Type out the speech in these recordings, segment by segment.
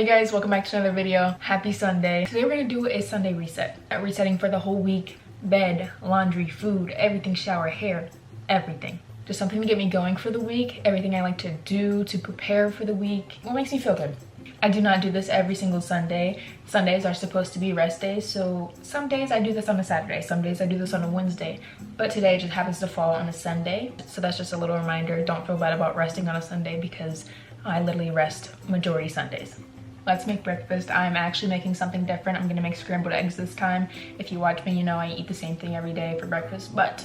guys, welcome back to another video. Happy Sunday. Today we're gonna do a Sunday reset. Resetting for the whole week. Bed, laundry, food, everything, shower, hair, everything. Just something to get me going for the week. Everything I like to do to prepare for the week. What makes me feel good. I do not do this every single Sunday. Sundays are supposed to be rest days, so some days I do this on a Saturday, some days I do this on a Wednesday, but today just happens to fall on a Sunday. So that's just a little reminder. Don't feel bad about resting on a Sunday because I literally rest majority Sundays. Let's make breakfast. I'm actually making something different. I'm gonna make scrambled eggs this time. If you watch me, you know I eat the same thing every day for breakfast, but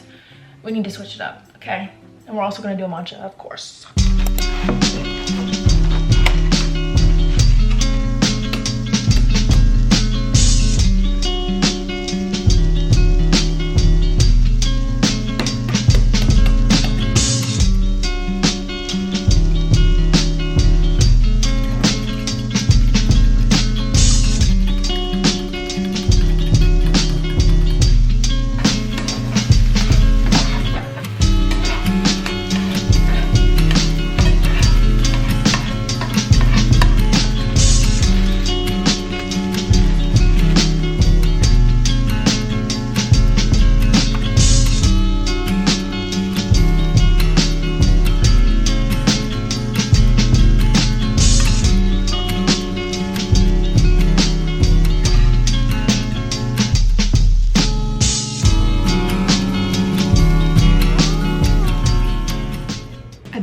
we need to switch it up, okay? And we're also gonna do a matcha, of course.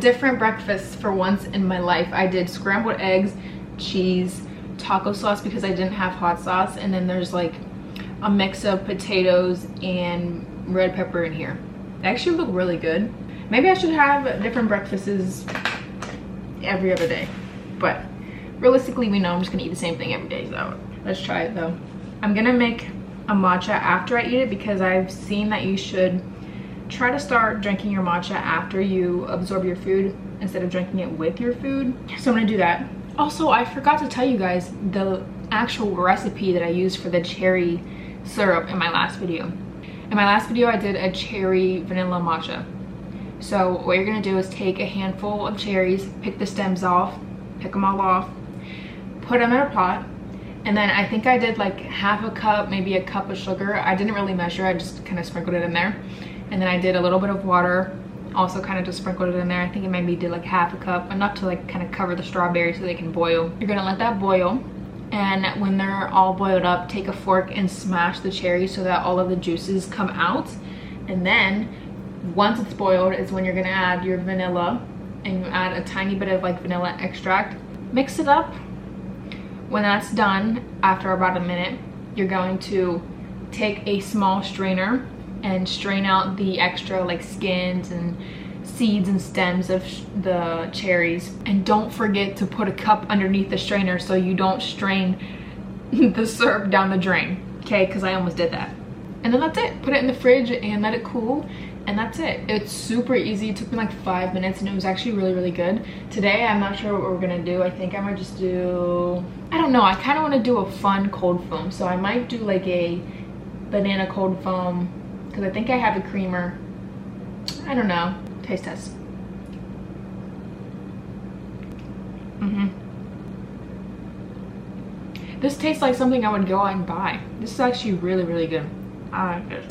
Different breakfast for once in my life. I did scrambled eggs, cheese, taco sauce because I didn't have hot sauce, and then there's like a mix of potatoes and red pepper in here. They actually look really good. Maybe I should have different breakfasts every other day, but realistically we know I'm just gonna eat the same thing every day, so let's try it though. I'm gonna make a matcha after I eat it because I've seen that you should try to start drinking your matcha after you absorb your food instead of drinking it with your food. So I'm gonna do that. Also, I forgot to tell you guys the actual recipe that I used for the cherry syrup in my last video. In my last video, I did a cherry vanilla matcha. So what you're gonna do is take a handful of cherries, pick the stems off, pick them all off, put them in a pot, and then I think I did like half a cup, maybe a cup of sugar. I didn't really measure, I just kind of sprinkled it in there. And then I did a little bit of water, also kind of just sprinkled it in there. I think it maybe did like half a cup, enough to like kind of cover the strawberries so they can boil. You're gonna let that boil, and when they're all boiled up, take a fork and smash the cherries so that all of the juices come out. And then once it's boiled is when you're gonna add your vanilla, and you add a tiny bit of like vanilla extract. Mix it up. When that's done, after about a minute, you're going to take a small strainer and strain out the extra like skins and seeds and stems of the cherries. And don't forget to put a cup underneath the strainer so you don't strain the syrup down the drain, okay? Because I almost did that. And then that's it. Put it in the fridge and let it cool, and that's it. It's super easy. It took me like 5 minutes and it was actually really good. Today I'm not sure what we're gonna do. I think I might just do, I don't know, I kind of want to do a fun cold foam. So I might do like a banana cold foam because I think I have a creamer. I don't know. Taste test. This tastes like something I would go out and buy. This is actually really good. I like this.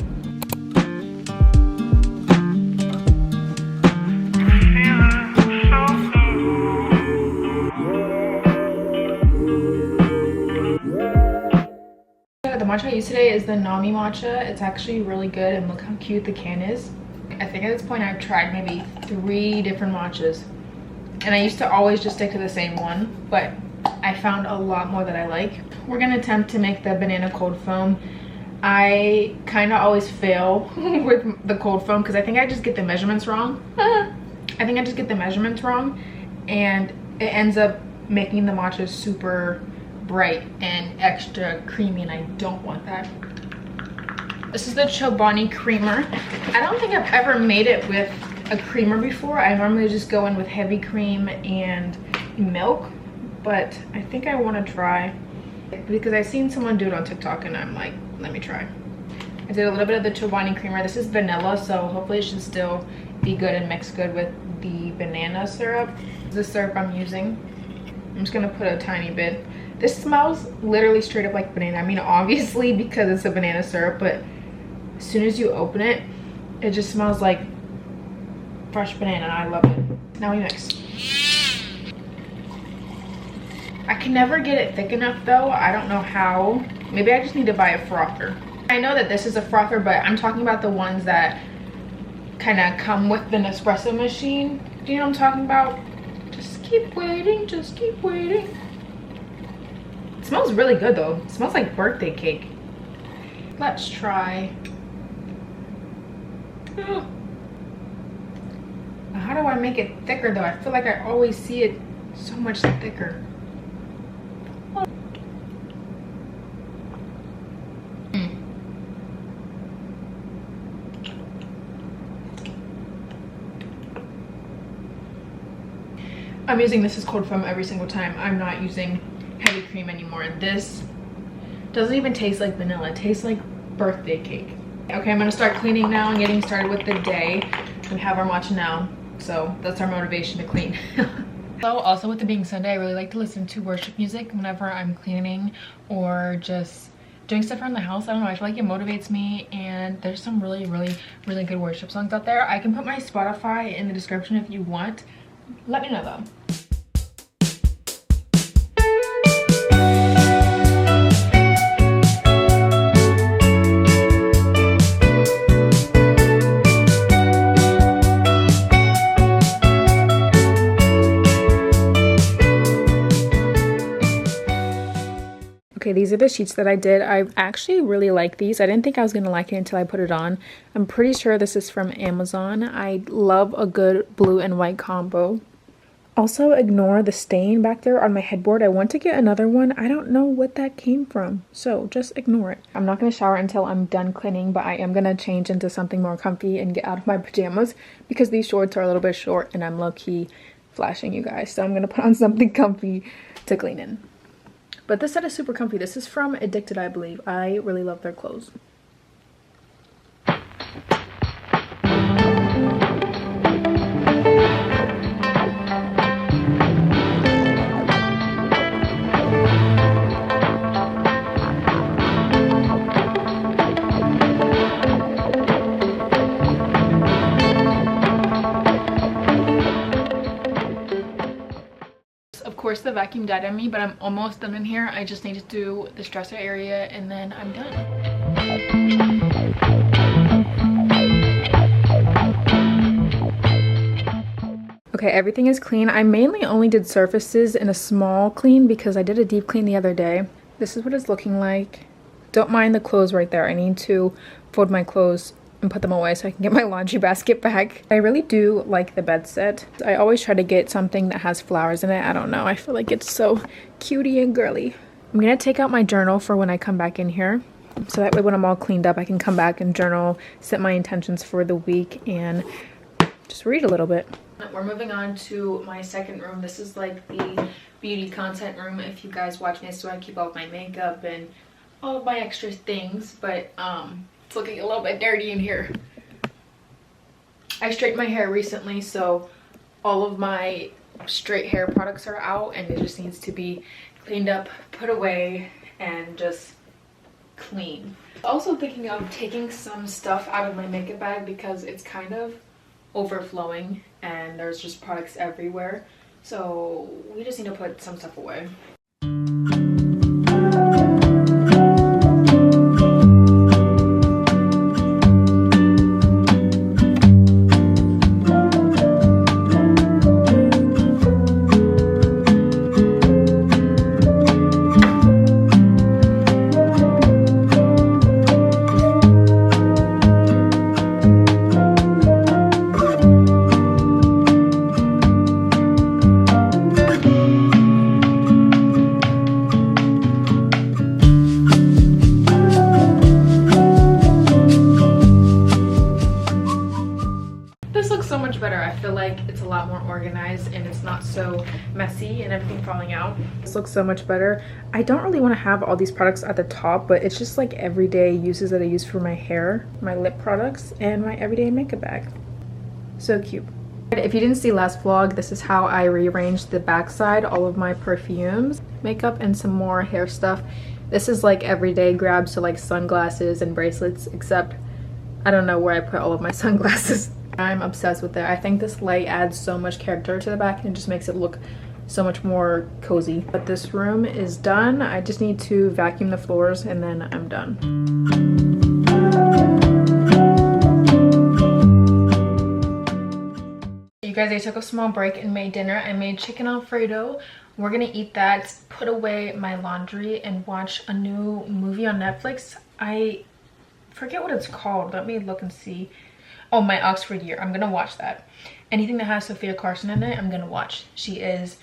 The matcha I use today is the Nami matcha. It's actually really good, and look how cute the can is. I think at this point I've tried maybe 3 different matchas, and I used to always just stick to the same one, but I found a lot more that I like. We're gonna attempt to make the banana cold foam. I kind of always fail with the cold foam because I think I just get the measurements wrong. And it ends up making the matcha super bright and extra creamy, and I don't want that. This is the Chobani creamer. I don't think I've ever made it with a creamer before. I normally just go in with heavy cream and milk, but I think I want to try because I've seen someone do it on TikTok and I'm like, let me try. I did a little bit of the Chobani creamer. This is vanilla, so hopefully it should still be good and mix good with the banana syrup. This is the syrup I'm using. I'm just gonna put a tiny bit. This smells literally straight up like banana. I mean, obviously because it's a banana syrup, but as soon as you open it, it just smells like fresh banana and I love it. Now we mix. I can never get it thick enough though. I don't know how. Maybe I just need to buy a frother. I know that this is a frother, but I'm talking about the ones that kind of come with the Nespresso machine. Do you know what I'm talking about? Just keep waiting, just keep waiting. It smells really good though. It smells like birthday cake. Let's try. Now how do I make it thicker though? I feel like I always see it so much thicker. I'm using this as cold foam every single time. I'm not using heavy cream anymore. This doesn't even taste like vanilla. It tastes like birthday cake. Okay, I'm gonna start cleaning now and getting started with the day. We have our matcha now, so that's our motivation to clean. So also with it being Sunday, I really like to listen to worship music whenever I'm cleaning or just doing stuff around the house. I don't know, I feel like it motivates me, and there's some really good worship songs out there. I can put my Spotify in the description if you want. Let me know though. Okay, these are the sheets that I did. I actually really like these. I didn't think I was gonna like it until I put it on. I'm pretty sure this is from Amazon. I love a good blue and white combo. Also, ignore the stain back there on my headboard. I want to get another one. I don't know what that came from, so just ignore it. I'm not gonna shower until I'm done cleaning, but I am gonna change into something more comfy and get out of my pajamas because these shorts are a little bit short and I'm low-key flashing you guys. So I'm gonna put on something comfy to clean in. But this set is super comfy. This is from Addicted, I believe. I really love their clothes. Of course the vacuum died on me, but I'm almost done in here. I just need to do this dresser area and then I'm done. Okay, everything is clean. I mainly only did surfaces in a small clean because I did a deep clean the other day. This is what it's looking like. Don't mind the clothes right there. I need to fold my clothes and put them away so I can get my laundry basket back. I really do like the bed set. I always try to get something that has flowers in it. I don't know, I feel like it's so cutie and girly. I'm gonna take out my journal for when I come back in here, so that way when I'm all cleaned up I can come back and journal, set my intentions for the week, and just read a little bit. We're moving on to my second room. This is like the beauty content room if you guys watch this, so I keep all of my makeup and all of my extra things, but it's looking a little bit dirty in here. I straightened my hair recently, so all of my straight hair products are out and it just needs to be cleaned up, put away, and just clean. Also thinking of taking some stuff out of my makeup bag because it's kind of overflowing and there's just products everywhere. So we just need to put some stuff away. Organized and it's not so messy and everything falling out. This looks so much better. I don't really want to have all these products at the top, but it's just like everyday uses that I use for my hair, my lip products, and my everyday makeup bag. So cute. If you didn't see last vlog, this is how I rearranged the back side, all of my perfumes. makeup and some more hair stuff. This is like everyday grabs, so like sunglasses and bracelets, except I don't know where I put all of my sunglasses. I'm obsessed with it. I think this light adds so much character to the back and it just makes it look so much more cozy. But this room is done. I just need to vacuum the floors and then I'm done. You guys, I took a small break and made dinner. I made chicken Alfredo. We're gonna eat that, put away my laundry, and watch a new movie on Netflix. I forget what it's called. Let me look and see. Oh, My Oxford Year. I'm gonna watch that. Anything that has Sophia Carson in it, I'm gonna watch. She is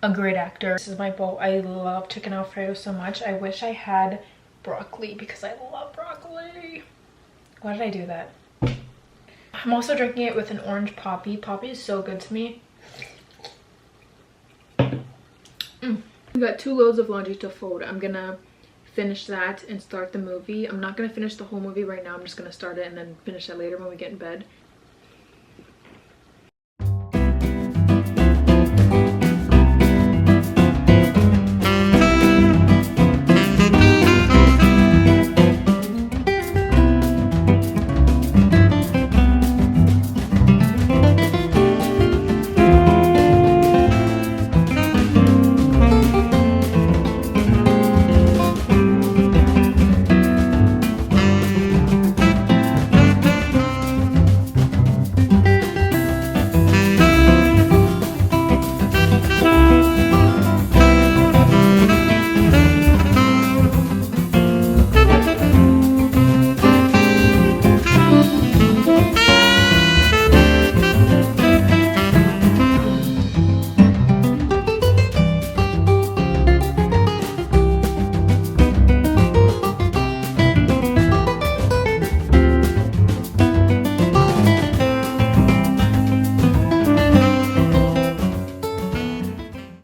a great actor. This is my bowl. I love chicken Alfredo so much. I wish I had broccoli because I love broccoli. Why did I do that? I'm also drinking it with an orange poppy. Poppy is so good to me. We got 2 loads of laundry to fold. I'm gonna finish that and start the movie. I'm not gonna finish the whole movie right now. I'm just gonna start it and then finish it later when we get in bed.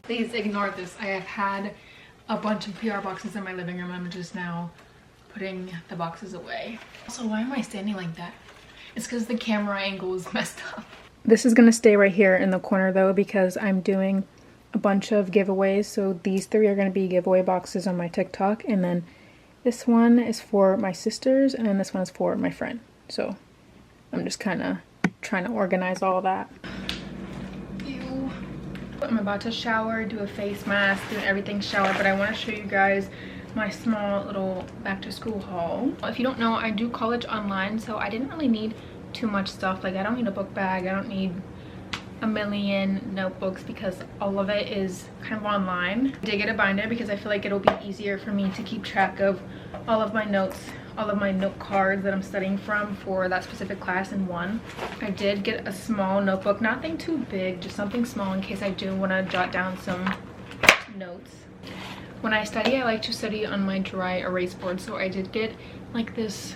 Please ignore this. I have had a bunch of PR boxes in my living room. I'm just now putting the boxes away. Also, why am I standing like that? It's because the camera angle is messed up. This is gonna stay right here in the corner though because I'm doing a bunch of giveaways. So these 3 are gonna be giveaway boxes on my TikTok, and then this one is for my sisters, and then this one is for my friend. So I'm just kind of trying to organize all that. I'm about to shower, do a face mask, do everything shower, but I want to show you guys my small little back to school haul. If you don't know, I do college online, so I didn't really need too much stuff. Like, I don't need a book bag, I don't need a million notebooks because all of it is kind of online. I did get a binder because I feel like it'll be easier for me to keep track of all of my notes, all of my note cards that I'm studying from for that specific class in one. I did get a small notebook, nothing too big, just something small in case I do want to jot down some notes. When I study, I like to study on my dry erase board, so I did get like this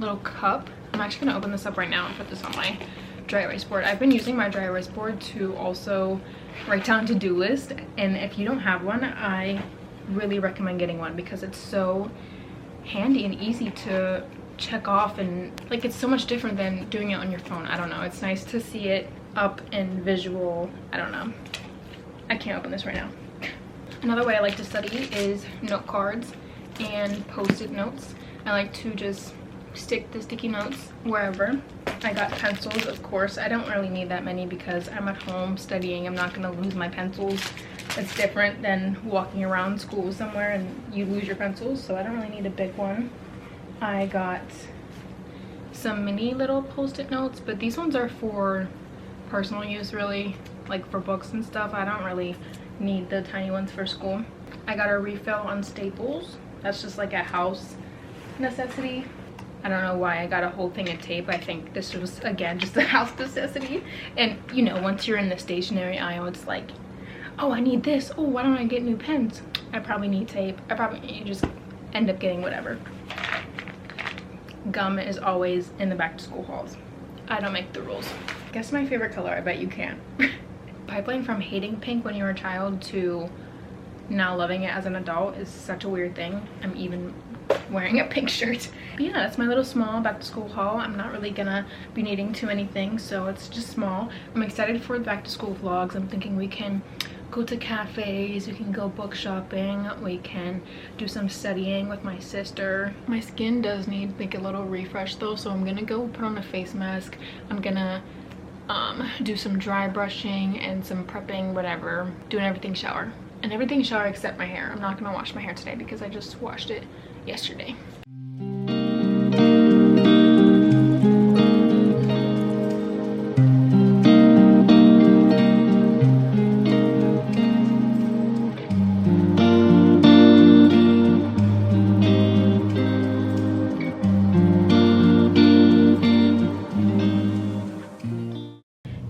little cup. I'm actually going to open this up right now and put this on my dry erase board. I've been using my dry erase board to also write down to-do list, and if you don't have one, I really recommend getting one because it's so handy and easy to check off, and like it's so much different than doing it on your phone. I don't know, it's nice to see it up and visual. I don't know, I can't open this right now. Another way I like to study is note cards and post-it notes. I like to just stick the sticky notes wherever. I got pencils, of course. I don't really need that many because I'm at home studying. I'm not gonna lose my pencils. It's different than walking around school somewhere and you lose your pencils, so I don't really need a big one. I got some mini little post-it notes, but these ones are for personal use, really, like for books and stuff. I don't really need the tiny ones for school. I got a refill on staples. That's just like a house necessity. I don't know why I got a whole thing of tape. I think this was, again, just a house necessity. And you know, once you're in the stationery aisle, it's like, oh, I need this. Oh, why don't I get new pens? I probably need tape. You just end up getting whatever. Gum is always in the back to school hauls. I don't make the rules. Guess my favorite color, I bet you can. Pipeline from hating pink when you were a child to now loving it as an adult is such a weird thing. I'm even wearing a pink shirt. But yeah, that's my little small back to school haul. I'm not really gonna be needing too many things, so it's just small. I'm excited for the back to school vlogs. I'm thinking we can go to cafes, we can go book shopping, we can do some studying with my sister. My skin does need like a little refresh though, so I'm gonna go put on a face mask. I'm gonna do some dry brushing and some prepping, whatever, doing everything shower. And everything shower except my hair. I'm not gonna wash my hair today because I just washed it yesterday.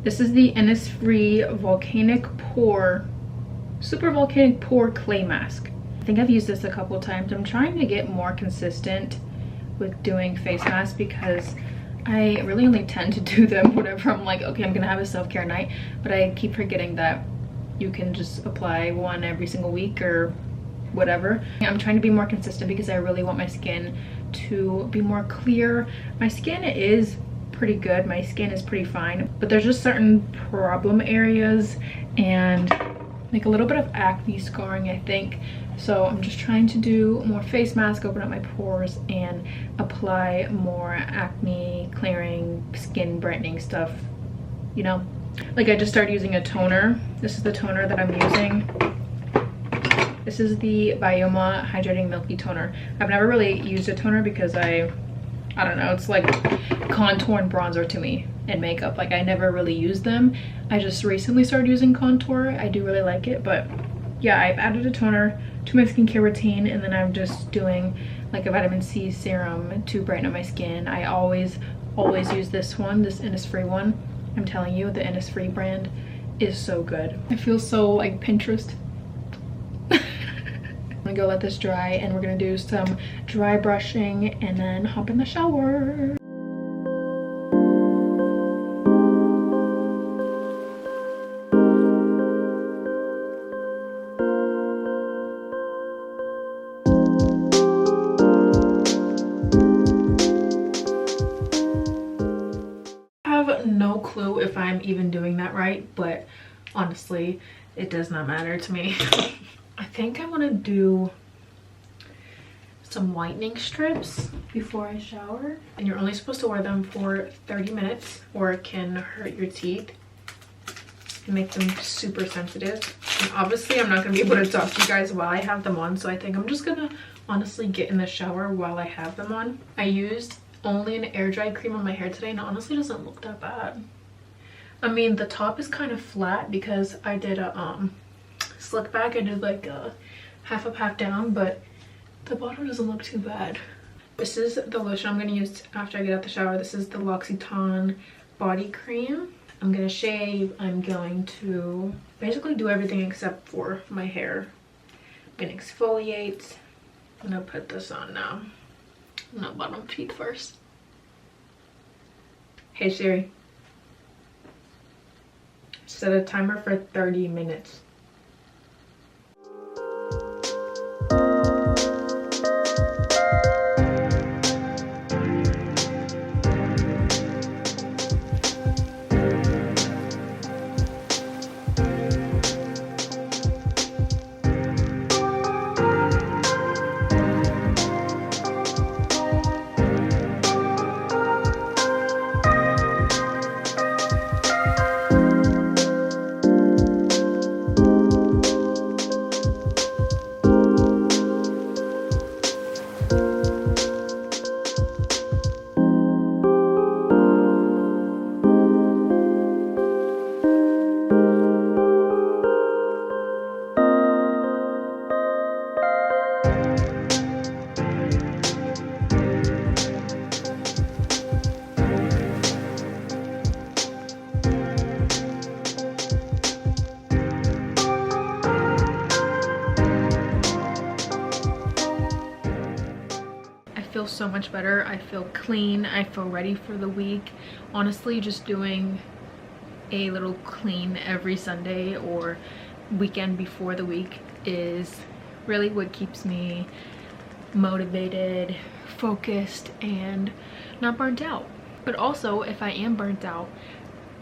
This is the Innisfree Super Volcanic Pore Clay Mask. I think I've used this a couple times. I'm trying to get more consistent with doing face masks because I really only tend to do them whenever I'm like, okay, I'm gonna have a self-care night, but I keep forgetting that you can just apply one every single week or whatever. I'm trying to be more consistent because I really want my skin to be more clear. My skin is pretty good, my skin is pretty fine, but there's just certain problem areas and like a little bit of acne scarring, I think. So I'm just trying to do more face mask, open up my pores, and apply more acne clearing, skin brightening stuff, you know. Like I just started using a toner. This is the toner that I'm using. This is the Bioma Hydrating Milky Toner. I've never really used a toner because I don't know, it's like contour and bronzer to me and makeup. Like I never really used them. I just recently started using contour. I do really like it, but yeah, I've added a toner to my skincare routine, and then I'm just doing like a vitamin C serum to brighten up my skin. I always use this one, this Innisfree one. I'm telling you, the Innisfree brand is so good. I feel so like Pinterest. I'm gonna go let this dry, and we're gonna do some dry brushing and then hop in the shower. I have no clue if I'm even doing that right, but honestly, it does not matter to me. I think I want to do some whitening strips before I shower. And you're only supposed to wear them for 30 minutes or it can hurt your teeth and make them super sensitive. And obviously I'm not going to be able to talk to you guys while I have them on, so I think I'm just going to honestly get in the shower while I have them on. I used only an air dry cream on my hair today, and it honestly doesn't look that bad. I mean, the top is kind of flat because I did a slick back. I did like a half up, half down, but the bottom doesn't look too bad. This is the lotion I'm going to use after I get out the shower. This is the L'Occitane body cream. I'm going to shave. I'm going to basically do everything except for my hair. I'm going to exfoliate. I'm going to put this on now. No, bottom teeth first. Hey Siri, set a timer for 30 minutes. Feel so much better. I feel clean. I feel ready for the week. Honestly, just doing a little clean every Sunday or weekend before the week is really what keeps me motivated, focused, and not burnt out. But also, if I am burnt out,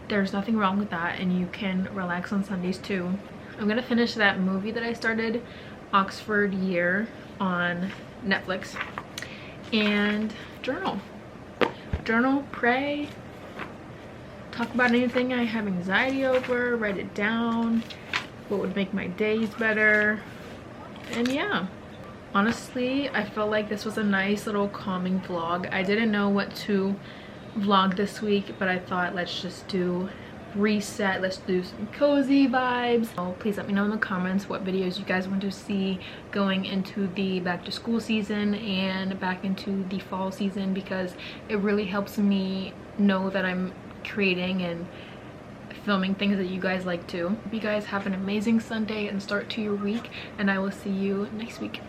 there's nothing wrong with that, and you can relax on Sundays too. I'm gonna finish that movie that I started, Oxford Year, on Netflix, and journal, pray, talk about anything I have anxiety over, write it down, what would make my days better. And yeah, honestly, I felt like this was a nice little calming vlog. I didn't know what to vlog this week, but I thought let's just do reset, let's do some cozy vibes. So please let me know in the comments what videos you guys want to see going into the back to school season and back into the fall season, because it really helps me know that I'm creating and filming things that you guys like too. Hope you guys have an amazing Sunday and start to your week, and I will see you next week.